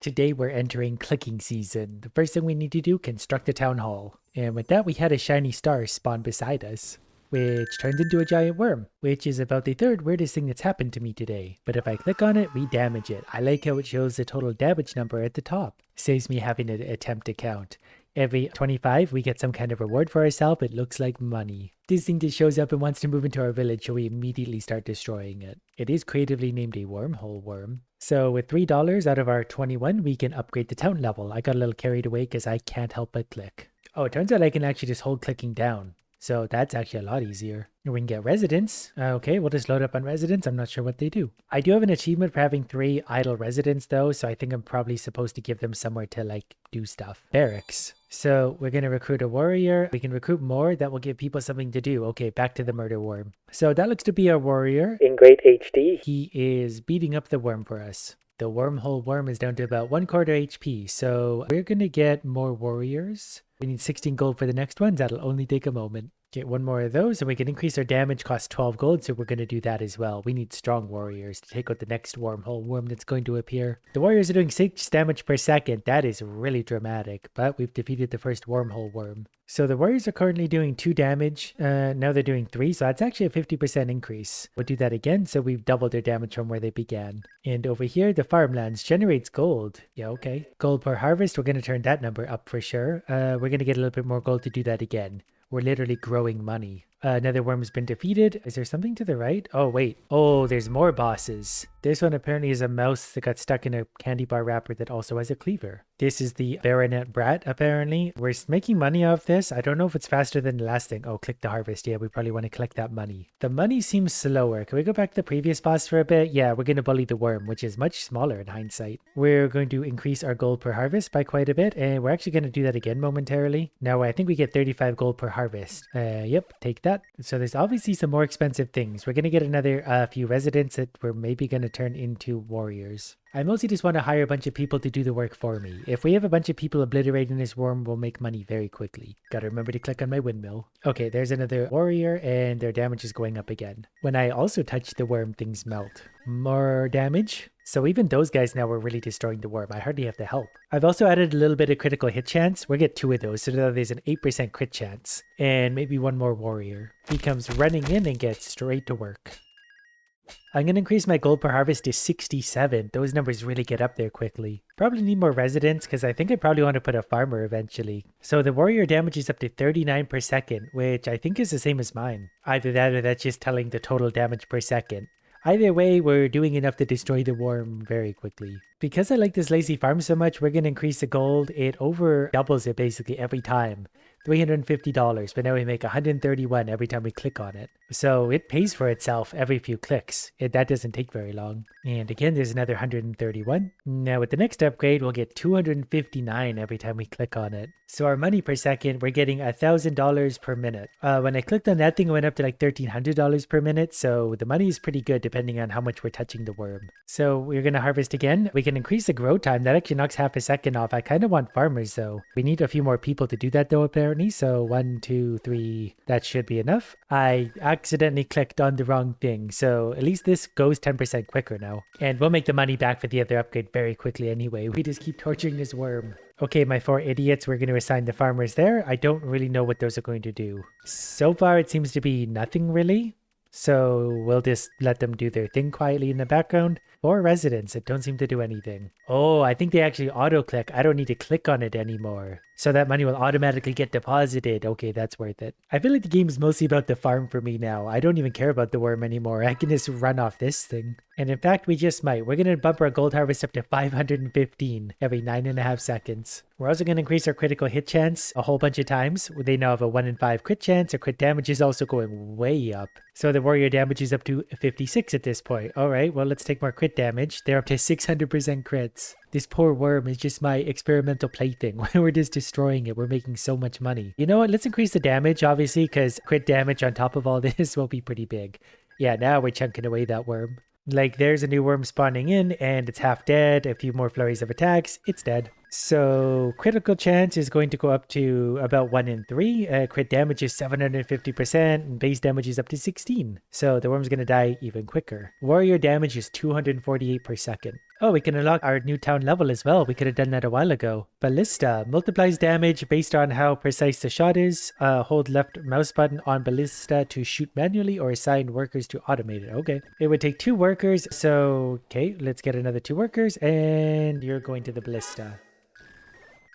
Today we're entering clicking season. The first thing we need to do, construct a town hall. And with that we had a shiny star spawn beside us, which turns into a giant worm, which is about the third weirdest thing that's happened to me today. But if I click on it, we damage it. I like how it shows the total damage number at the top. Saves me having to attempt to count. Every 25, we get some kind of reward for ourselves. It looks like money. This thing just shows up and wants to move into our village, so we immediately start destroying it. It is creatively named a wormhole worm. So with $3 out of our 21, we can upgrade the town level. I got a little carried away because I can't help but click. Oh, it turns out I can actually just hold clicking down. So that's actually a lot easier. We can get residents. Okay, we'll just load up on residents. I'm not sure what they do. I do have an achievement for having 3 idle residents though, so I think I'm probably supposed to give them somewhere to like do stuff. Barracks. So we're going to recruit a warrior. We can recruit more. That will give people something to do. Okay, back to the murder worm. So that looks to be our warrior. In great HD. He is beating up the worm for us. The wormhole worm is down to about 1/4 HP. So we're going to get more warriors. We need 16 gold for the next ones. That'll only take a moment. Get one more of those and we can increase our damage cost 12 gold, so we're going to do that as well. We need strong warriors to take out the next wormhole worm that's going to appear. The warriors are doing 6 damage per second. That is really dramatic, but we've defeated the first wormhole worm. So the warriors are currently doing 2 damage. Now they're doing 3, so that's actually a 50% increase. We'll do that again, so we've doubled their damage from where they began. And over here, the farmlands generates gold. Yeah, okay. Gold per harvest, we're going to turn that number up for sure. We're going to get a little bit more gold to do that again. We're literally growing money. Another worm has been defeated. Is there something to the right? Oh, wait. Oh, there's more bosses. This one apparently is a mouse that got stuck in a candy bar wrapper that also has a cleaver. This is the Baronet Brat, apparently. We're making money off this. I don't know if it's faster than the last thing. Oh, click the harvest. Yeah, we probably want to collect that money. The money seems slower. Can we go back to the previous boss for a bit? Yeah, we're going to bully the worm, which is much smaller in hindsight. We're going to increase our gold per harvest by quite a bit, and we're actually going to do that again momentarily. Now, I think we get 35 gold per harvest. Yep, take that. So there's obviously some more expensive things. We're going to get another few residents that we're maybe going to turn into warriors. I mostly just want to hire a bunch of people to do the work for me. If we have a bunch of people obliterating this worm, we'll make money very quickly. Gotta remember to click on my windmill. Okay, there's another warrior and their damage is going up again. When I also touch the worm, things melt. More damage. So even those guys now are really destroying the worm. I hardly have to help. I've also added a little bit of critical hit chance. We'll get 2 of those, so that there's an 8% crit chance. And maybe one more warrior. He comes running in and gets straight to work. I'm going to increase my gold per harvest to 67. Those numbers really get up there quickly. Probably need more residents because I think I probably want to put a farmer eventually. So the warrior damage is up to 39 per second, which I think is the same as mine. Either that or that's just telling the total damage per second. Either way, we're doing enough to destroy the worm very quickly. Because I like this lazy farm so much, we're going to increase the gold. It over doubles it basically every time. $350, but now we make 131 every time we click on it. So it pays for itself every few clicks. That doesn't take very long. And again, there's another 131. Now with the next upgrade, we'll get 259 every time we click on it. So our money per second, we're getting $1,000 per minute. When I clicked on that thing, it went up to like $1,300 per minute. So the money is pretty good depending on how much we're touching the worm. So we're going to harvest again. We can increase the grow time. That actually knocks half a second off. I kind of want farmers though. We need a few more people to do that though, apparently. So 1, 2, 3, that should be enough. I accidentally clicked on the wrong thing. So at least this goes 10% quicker now. And we'll make the money back for the other upgrade very quickly anyway. We just keep torturing this worm. Okay, my 4 idiots, we're going to assign the farmers there. I don't really know what those are going to do. So far, it seems to be nothing really. So we'll just let them do their thing quietly in the background. 4 residents that don't seem to do anything. Oh, I think they actually auto-click. I don't need to click on it anymore. So that money will automatically get deposited. Okay, that's worth it. I feel like the game is mostly about the farm for me now. I don't even care about the worm anymore. I can just run off this thing. And in fact, we just might. We're going to bump our gold harvest up to 515 every 9.5 seconds. We're also going to increase our critical hit chance a whole bunch of times. They now have a 1 in 5 crit chance. Our crit damage is also going way up. So the warrior damage is up to 56 at this point. All right, well, let's take more crit damage. They're up to 600% crits. This poor worm is just my experimental plaything. We're just destroying it. We're making so much money. You know what? Let's increase the damage, obviously, because crit damage on top of all this will be pretty big. Yeah, now we're chunking away that worm. Like, there's a new worm spawning in, and it's half dead. A few more flurries of attacks. It's dead. So critical chance is going to go up to about 1 in 3. Crit damage is 750%, and base damage is up to 16. So the worm's going to die even quicker. Warrior damage is 248 per second. Oh, we can unlock our new town level as well. We could have done that a while ago. Ballista multiplies damage based on how precise the shot is. Hold left mouse button on ballista to shoot manually or assign workers to automate it. Okay. It would take 2 workers. So, okay, let's get another 2 workers and you're going to the ballista.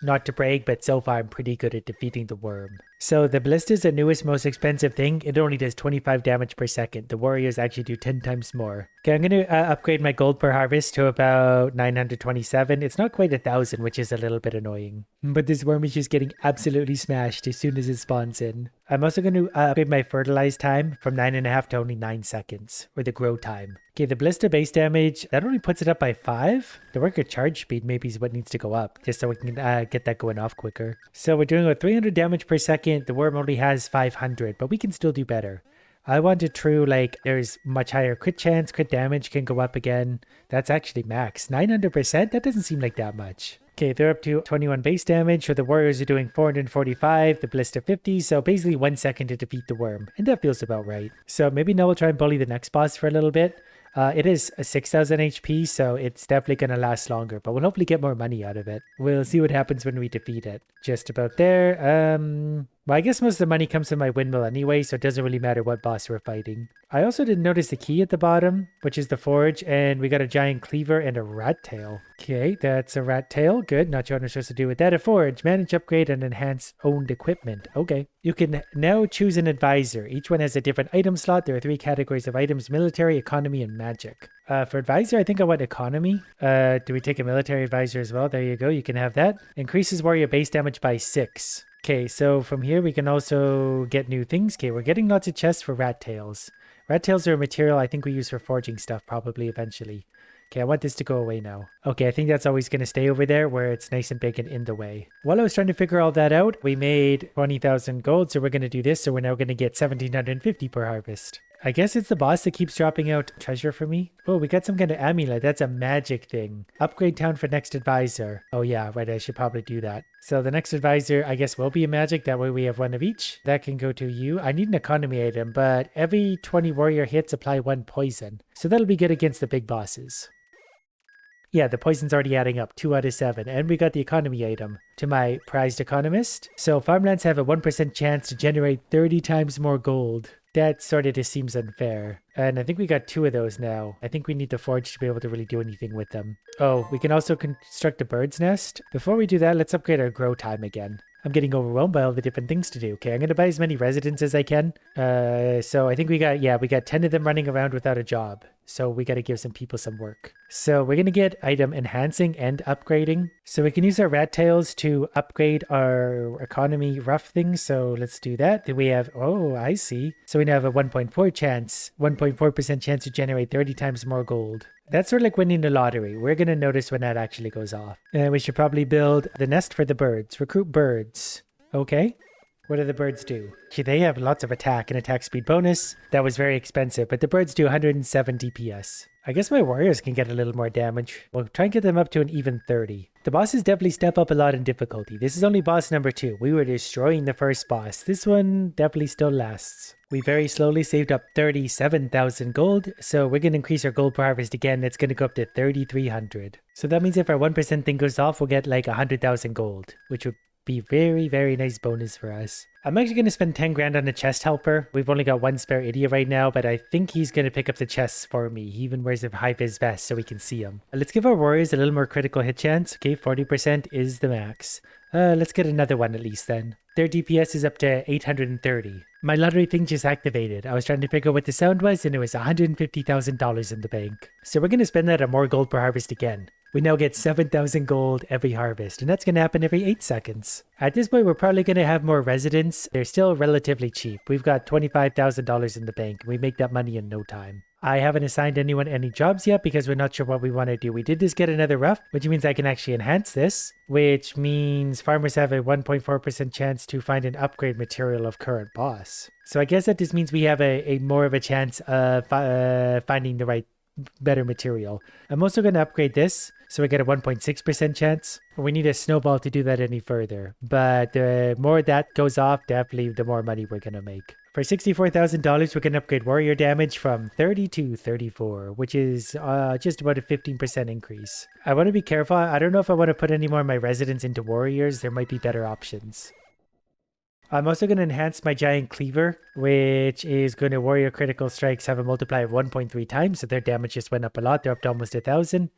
Not to brag, but so far I'm pretty good at defeating the worm. So the ballista is the newest, most expensive thing. It only does 25 damage per second. The warriors actually do 10 times more. Okay, I'm going to upgrade my gold per harvest to about 927. It's not quite 1,000, which is a little bit annoying. But this worm is just getting absolutely smashed as soon as it spawns in. I'm also going to upgrade my fertilize time from 9.5 to only 9 seconds, or the grow time. Okay, the ballista base damage, that only puts it up by 5. The worker charge speed maybe is what needs to go up, just so we can get that going off quicker. So we're doing about 300 damage per second. The worm only has 500, but we can still do better. I want a true, like, there's much higher crit chance, crit damage can go up again. That's actually max. 900%? That doesn't seem like that much. Okay, they're up to 21 base damage, so the warriors are doing 445, the ballista 50, so basically 1 second to defeat the worm, and that feels about right. So maybe now we'll try and bully the next boss for a little bit. It is a 6,000 HP, so it's definitely going to last longer, but we'll hopefully get more money out of it. We'll see what happens when we defeat it. Just about there. Well, I guess most of the money comes from my windmill anyway, so it doesn't really matter what boss we're fighting. I also didn't notice the key at the bottom, which is the forge, and we got a giant cleaver and a rat tail. Okay, that's a rat tail. Good. Not sure what I'm supposed to do with that. A forge. Manage, upgrade, and enhance owned equipment. Okay. You can now choose an advisor. Each one has a different item slot. There are 3 categories of items: military, economy, and magic. For advisor, I think I want economy. Do we take a military advisor as well? There you go. You can have that. Increases warrior base damage by 6. Okay, so from here we can also get new things. Okay, we're getting lots of chests for rat tails. Rat tails are a material I think we use for forging stuff probably eventually. Okay, I want this to go away now. Okay, I think that's always going to stay over there where it's nice and big and in the way. While I was trying to figure all that out, we made 20,000 gold, so we're going to do this. So we're now going to get 1,750 per harvest. I guess it's the boss that keeps dropping out treasure for me. Oh, we got some kind of amulet. That's a magic thing. Upgrade town for next advisor. Oh yeah, right, I should probably do that. So the next advisor, I guess, will be a magic. That way we have 1 of each. That can go to you. I need an economy item, but every 20 warrior hits apply 1 poison. So that'll be good against the big bosses. Yeah, the poison's already adding up, 2 out of 7. And we got the economy item to my prized economist. So farmlands have a 1% chance to generate 30 times more gold. That sort of just seems unfair. And I think we got 2 of those now. I think we need the forge to be able to really do anything with them. Oh, we can also construct a bird's nest. Before we do that, let's upgrade our grow time again. I'm getting overwhelmed by all the different things to do. Okay, I'm going to buy as many residents as I can. So I think we got 10 of them running around without a job. So we got to give some people some work. So we're going to get item enhancing and upgrading. So we can use our rat tails to upgrade our economy rough things. So let's do that. Then we have, oh, I see. So we now have a 1.4% chance to generate 30 times more gold. That's sort of like winning the lottery. We're going to notice when that actually goes off. And we should probably build the nest for the birds. Recruit birds. Okay. What do the birds do? Okay, they have lots of attack and attack speed bonus. That was very expensive, but the birds do 107 DPS. I guess my warriors can get a little more damage. We'll try and get them up to an even 30. The bosses definitely step up a lot in difficulty. This is only boss number 2. We were destroying the first boss. This one definitely still lasts. We very slowly saved up 37,000 gold, so we're going to increase our gold per harvest again. It's going to go up to 3,300. So that means if our 1% thing goes off, we'll get like 100,000 gold, which would be very, very nice bonus for us. I'm actually going to spend 10 grand on a chest helper. We've only got 1 spare idiot right now, but I think he's going to pick up the chests for me. He even wears a high-vis vest so we can see him. Let's give our warriors a little more critical hit chance. Okay, 40% is the max. Let's get another one at least then. Their DPS is up to 830. My lottery thing just activated. I was trying to figure out what the sound was and it was $150,000 in the bank. So we're going to spend that on more gold per harvest again. We now get 7,000 gold every harvest, and that's going to happen every 8 seconds. At this point, we're probably going to have more residents. They're still relatively cheap. We've got $25,000 in the bank, and we make that money in no time. I haven't assigned anyone any jobs yet because we're not sure what we want to do. We did just get another rough, which means I can actually enhance this, which means farmers have a 1.4% chance to find an upgrade material of current boss. So I guess that just means we have a more of a chance of finding the right better material. I'm also going to upgrade this, so we get a 1.6% chance. We need a snowball to do that any further, but the more that goes off, definitely the more money we're going to make. For $64,000, we can upgrade warrior damage from 30 to 34, which is just about a 15% increase. I want to be careful. I don't know if I want to put any more of my residents into warriors. There might be better options. I'm also going to enhance my giant cleaver, which is going to warrior critical strikes have a multiplier of 1.3 times, so their damage just went up a lot. They're up to almost 1,000.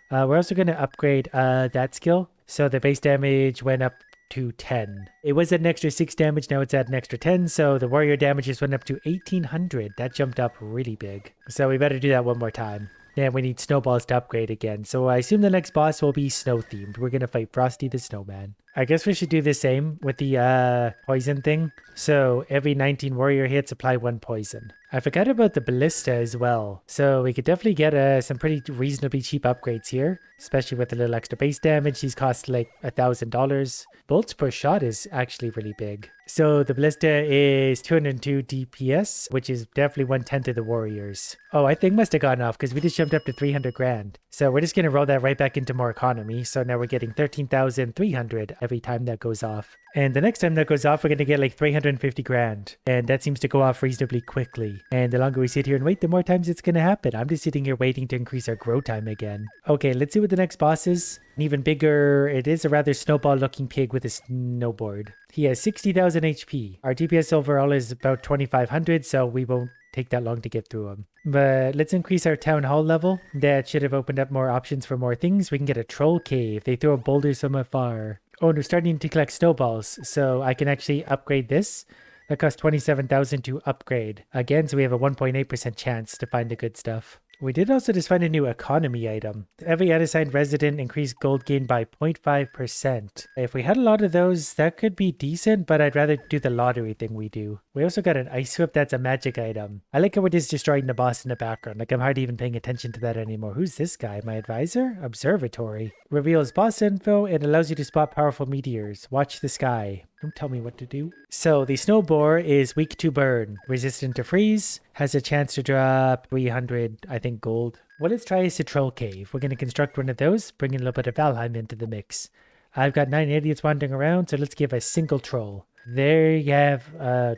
We're also going to upgrade that skill, so the base damage went up to 10. It was at an extra 6 damage, now it's at an extra 10, so the warrior damage just went up to 1,800. That jumped up really big. So we better do that one more time. Then we need snowballs to upgrade again, so I assume the next boss will be snow themed. We're going to fight Frosty the Snowman. I guess we should do the same with the poison thing. So every 19 warrior hits, apply 1 poison. I forgot about the ballista as well. So we could definitely get some pretty reasonably cheap upgrades here, especially with a little extra base damage. These cost like $1,000. Bolts per shot is actually really big. So the ballista is 202 DPS, which is definitely 1/10 of the warriors. Oh, I think must have gone off because we just jumped up to 300 grand. So we're just going to roll that right back into more economy. So now we're getting 13,300 every time that goes off. And the next time that goes off, we're going to get like 350 grand. And that seems to go off reasonably quickly. And the longer we sit here and wait, the more times it's going to happen. I'm just sitting here waiting to increase our grow time again. Okay, let's see what the next boss is. An even bigger, it is a rather snowball looking pig with a snowboard. He has 60,000 HP. Our DPS overall is about 2,500, so we won't take that long to get through him. But let's increase our town hall level. That should have opened up more options for more things. We can get a troll cave. They throw boulders from afar. Oh, and we're starting to collect snowballs, so I can actually upgrade this. That costs 27,000 to upgrade. Again, so we have a 1.8% chance to find the good stuff. We did also just find a new economy item. Every unassigned resident increased gold gain by 0.5%. If we had a lot of those, that could be decent, but I'd rather do the lottery thing we do. We also got an ice whip that's a magic item. I like how we're just destroying the boss in the background. Like I'm hardly even paying attention to that anymore. Who's this guy? My advisor? Observatory. Reveals boss info and allows you to spot powerful meteors. Watch the sky. Don't tell me what to do. So the snow boar is weak to burn, resistant to freeze, has a chance to drop 300, I think, gold. Well, let's try a troll cave. We're going to construct one of those, bringing a little bit of Valheim into the mix. I've got 9 idiots wandering around, so let's give a single troll. There you have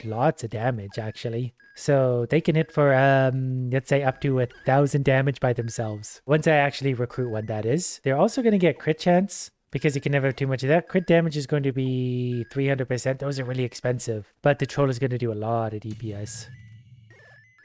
lots of damage, actually. So they can hit for, let's say, up to 1,000 damage by themselves. Once I actually recruit one, that is. They're also going to get crit chance, because you can never have too much of that. Crit damage is going to be 300%. Those are really expensive. But the troll is going to do a lot of DPS.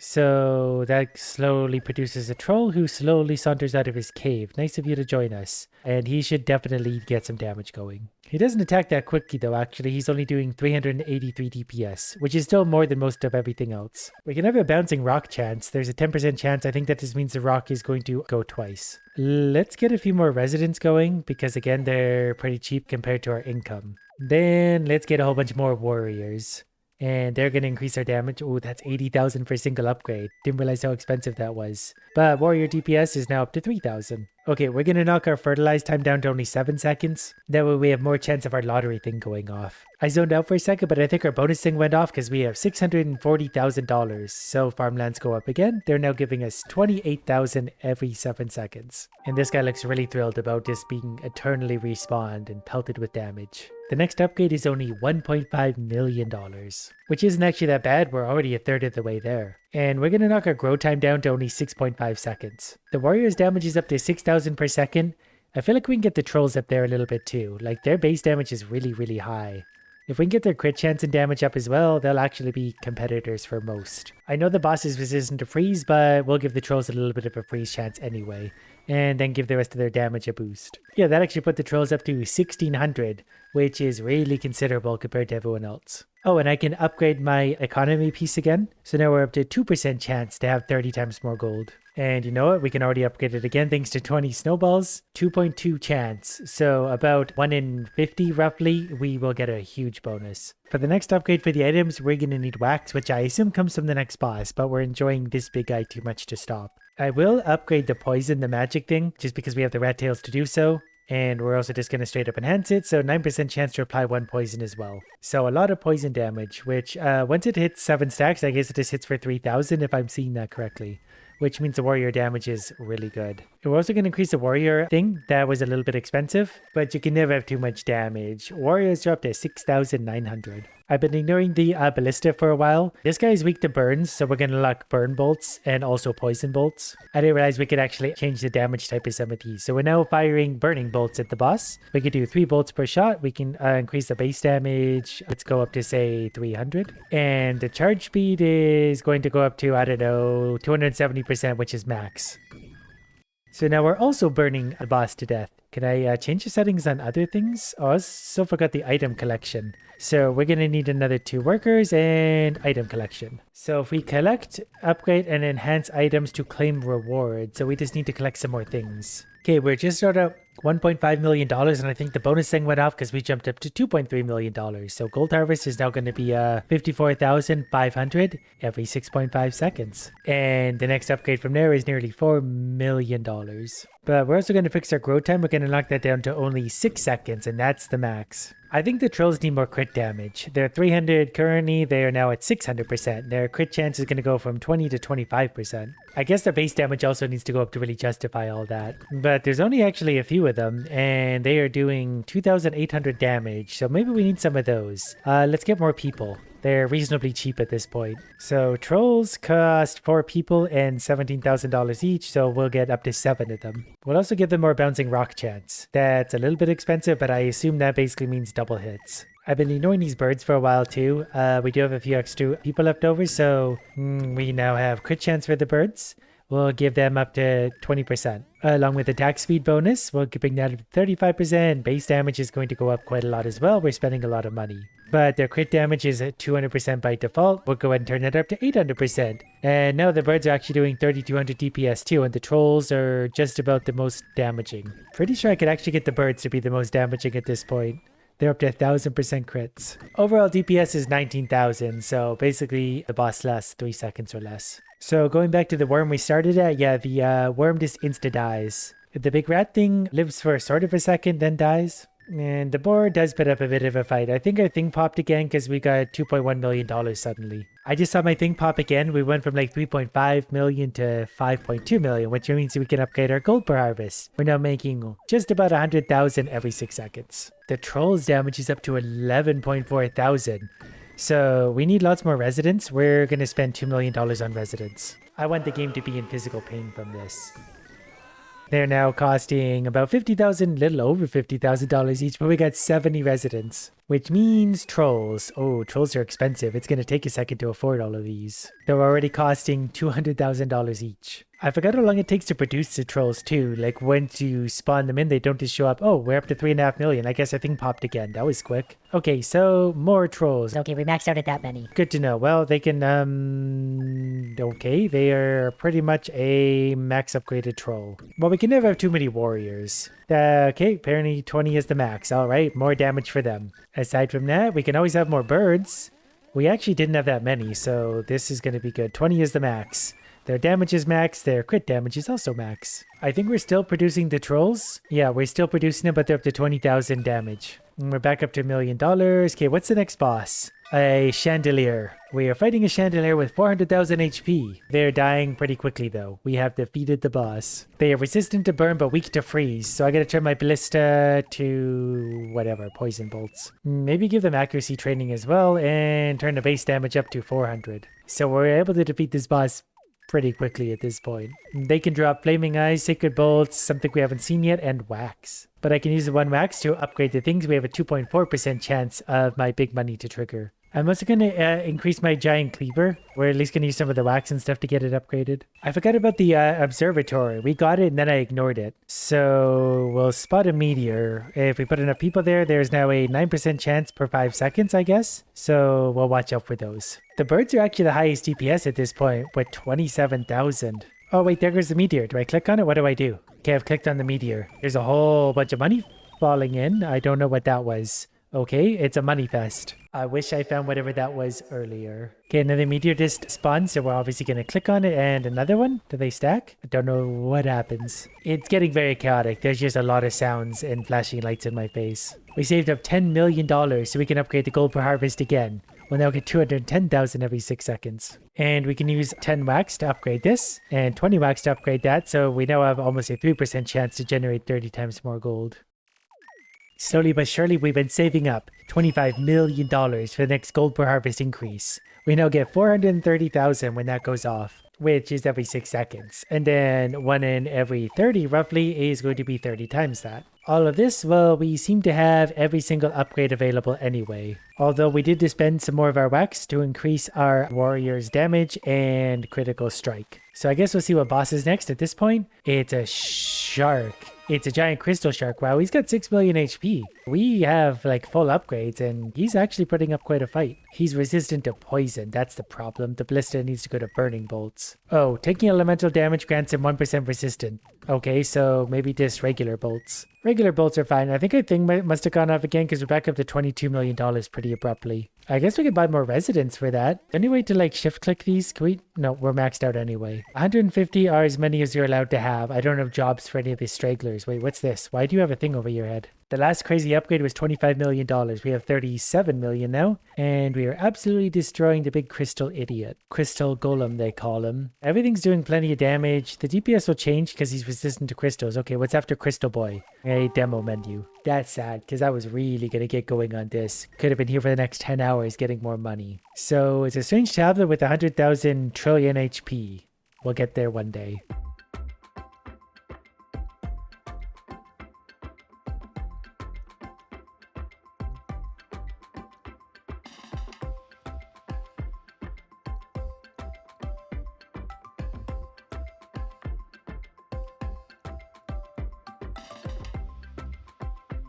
So that slowly produces a troll who slowly saunters out of his cave. Nice of you to join us. And he should definitely get some damage going. He doesn't attack that quickly though, actually. He's only doing 383 DPS, which is still more than most of everything else. We can have a bouncing rock chance. There's a 10% chance. I think that just means the rock is going to go twice. Let's get a few more residents going, because again, they're pretty cheap compared to our income. Then let's get a whole bunch more warriors. And they're going to increase our damage. Oh, that's 80,000 for a single upgrade. Didn't realize how expensive that was. But warrior DPS is now up to 3,000. Okay, we're going to knock our fertilize time down to only 7 seconds. That way we have more chance of our lottery thing going off. I zoned out for a second, but I think our bonus thing went off because we have $640,000. So farmlands go up again. They're now giving us 28,000 every 7 seconds. And this guy looks really thrilled about just being eternally respawned and pelted with damage. The next upgrade is only $1.5 million, which isn't actually that bad. We're already a third of the way there. And we're going to knock our grow time down to only 6.5 seconds. The warrior's damage is up to 6,000 per second. I feel like we can get the trolls up there a little bit too. Like their base damage is really, really high. If we can get their crit chance and damage up as well, they'll actually be competitors for most. I know the boss is resistant to freeze, but we'll give the trolls a little bit of a freeze chance anyway. And then give the rest of their damage a boost. Yeah, that actually put the trolls up to 1,600, which is really considerable compared to everyone else. Oh, and I can upgrade my economy piece again. So now we're up to 2% chance to have 30 times more gold. And you know what? We can already upgrade it again thanks to 20 snowballs. 2.2 chance. So about 1 in 50 roughly, we will get a huge bonus. For the next upgrade for the items, we're going to need wax, which I assume comes from the next boss, but we're enjoying this big guy too much to stop. I will upgrade the poison, the magic thing, just because we have the rat tails to do so. And we're also just going to straight up enhance it, so 9% chance to apply 1 poison as well. So a lot of poison damage, which once it hits 7 stacks, I guess it just hits for 3,000 if I'm seeing that correctly. which means the warrior damage is really good. We're also going to increase the warrior thing. That was a little bit expensive, but you can never have too much damage. Warriors are up to 6,900. I've been ignoring the ballista for a while. This guy is weak to burns, so we're going to lock burn bolts and also poison bolts. I didn't realize we could actually change the damage type of some of these. So we're now firing burning bolts at the boss. We could do 3 bolts per shot. We can increase the base damage. Let's go up to, say, 300. And the charge speed is going to go up to, I don't know, 270%, which is max. So now we're also burning the boss to death. Can I change the settings on other things? Oh, I still forgot the item collection. So we're going to need another 2 workers and item collection. So if we collect, upgrade, and enhance items to claim reward. So we just need to collect some more things. Okay, we're just out of $1.5 million, and I think the bonus thing went off because we jumped up to $2.3 million. So gold harvest is now going to be 54,500 every 6.5 seconds. And the next upgrade from there is nearly $4 million. But we're also going to fix our grow time. We're going to knock that down to only 6 seconds, and that's the max. I think the trolls need more crit damage. They're 300 currently, they are now at 600%. Their crit chance is going to go from 20 to 25%. I guess their base damage also needs to go up to really justify all that. But there's only actually a few of them, and they are doing 2,800 damage, so maybe we need some of those. Let's get more people. They're reasonably cheap at this point. So trolls cost 4 people and $17,000 each, so we'll get up to 7 of them. We'll also give them more bouncing rock chance. That's a little bit expensive, but I assume that basically means double hits. I've been ignoring these birds for a while too. We do have a few extra people left over, so we now have crit chance for the birds. We'll give them up to 20%. Along with attack speed bonus, we'll bring that up to 35%. Base damage is going to go up quite a lot as well. We're spending a lot of money. But their crit damage is at 200% by default. We'll go ahead and turn that up to 800%. And now the birds are actually doing 3,200 DPS too, and the trolls are just about the most damaging. Pretty sure I could actually get the birds to be the most damaging at this point. They're up to 1,000% crits. Overall DPS is 19,000, so basically the boss lasts 3 seconds or less. So going back to the worm we started at, yeah, the worm just insta-dies. The big rat thing lives for sort of a second, then dies. And the boar does put up a bit of a fight. I think our thing popped again because we got $2.1 million suddenly. I just saw my thing pop again. We went from like 3.5 million to 5.2 million, which means we can upgrade our gold per harvest. We're now making just about 100,000 every 6 seconds. The troll's damage is up to 11.4 thousand. So we need lots more residents. We're going to spend $2 million on residents. I want the game to be in physical pain from this. They're now costing about $50,000, little over $50,000 each, but we got 70 residents, which means trolls. Oh, trolls are expensive. It's going to take a second to afford all of these. They're already costing $200,000 each. I forgot how long it takes to produce the trolls too. Like once you spawn them in, they don't just show up. Oh, we're up to 3.5 million. I guess our thing popped again. That was quick. Okay, so more trolls. Okay, we maxed out at that many. Good to know. Well, they can, okay, they are pretty much a max upgraded troll. Well, we can never have too many warriors. Okay, apparently 20 is the max. All right, more damage for them. Aside from that, we can always have more birds. We actually didn't have that many, so this is going to be good. 20 is the max. Their damage is max, their crit damage is also max. I think we're still producing the trolls. Yeah, we're still producing them, but they're up to 20,000 damage. And we're back up to $1 million. Okay, what's the next boss? A chandelier. We are fighting a chandelier with 400,000 HP. They're dying pretty quickly though. We have defeated the boss. They are resistant to burn but weak to freeze. So I gotta turn my ballista to whatever, poison bolts. Maybe give them accuracy training as well and turn the base damage up to 400. So we're able to defeat this boss pretty quickly at this point. They can drop flaming eyes, sacred bolts, something we haven't seen yet, and wax. But I can use the 1 wax to upgrade the things. We have a 2.4% chance of my big money to trigger. I'm also going to increase my giant cleaver. We're at least going to use some of the wax and stuff to get it upgraded. I forgot about the observatory. We got it and then I ignored it. So we'll spot a meteor. If we put enough people there, there's now a 9% chance per 5 seconds, I guess. So we'll watch out for those. The birds are actually the highest DPS at this point with 27,000. Oh wait, there goes the meteor. Do I click on it? What do I do? Okay, I've clicked on the meteor. There's a whole bunch of money falling in. I don't know what that was. Okay, it's a money fest. I wish I found whatever that was earlier. Okay, another meteor just spawned, so we're obviously going to click on it, and another one. Do they stack? I don't know what happens. It's getting very chaotic. There's just a lot of sounds and flashing lights in my face. We saved up $10 million so we can upgrade the gold per harvest again. We'll now get 210,000 every 6 seconds. And we can use 10 wax to upgrade this, and 20 wax to upgrade that, so we now have almost a 3% chance to generate 30 times more gold. Slowly but surely, we've been saving up $25 million for the next gold per harvest increase. We now get 430,000 when that goes off, which is every 6 seconds. And then 1 in every 30 roughly is going to be 30 times that. All of this, well, we seem to have every single upgrade available anyway. Although we did spend some more of our wax to increase our warrior's damage and critical strike. So I guess we'll see what boss is next at this point. It's a shark. It's a giant crystal shark. Wow, he's got 6 million HP. We have like full upgrades and he's actually putting up quite a fight. He's resistant to poison. That's the problem. The ballista needs to go to burning bolts. Oh, taking elemental damage grants him 1% resistant. Okay, so maybe just regular bolts. Regular bolts are fine. I think our thing must have gone off again because we're back up to $22 million pretty abruptly. I guess we could buy more residents for that. Any way to like shift click these? Can we? No, we're maxed out anyway. 150 are as many as you're allowed to have. I don't have jobs for any of these stragglers. Wait, what's this? Why do you have a thing over your head? The last crazy upgrade was $25 million. We have 37 million now. And we are absolutely destroying the big crystal idiot. Crystal golem, they call him. Everything's doing plenty of damage. The DPS will change because he's resistant to crystals. Okay, what's after crystal boy? A demo menu. That's sad because I was really going to get going on this. Could have been here for the next 10 hours getting more money. So it's a strange tablet with 100,000 trillion HP. We'll get there one day.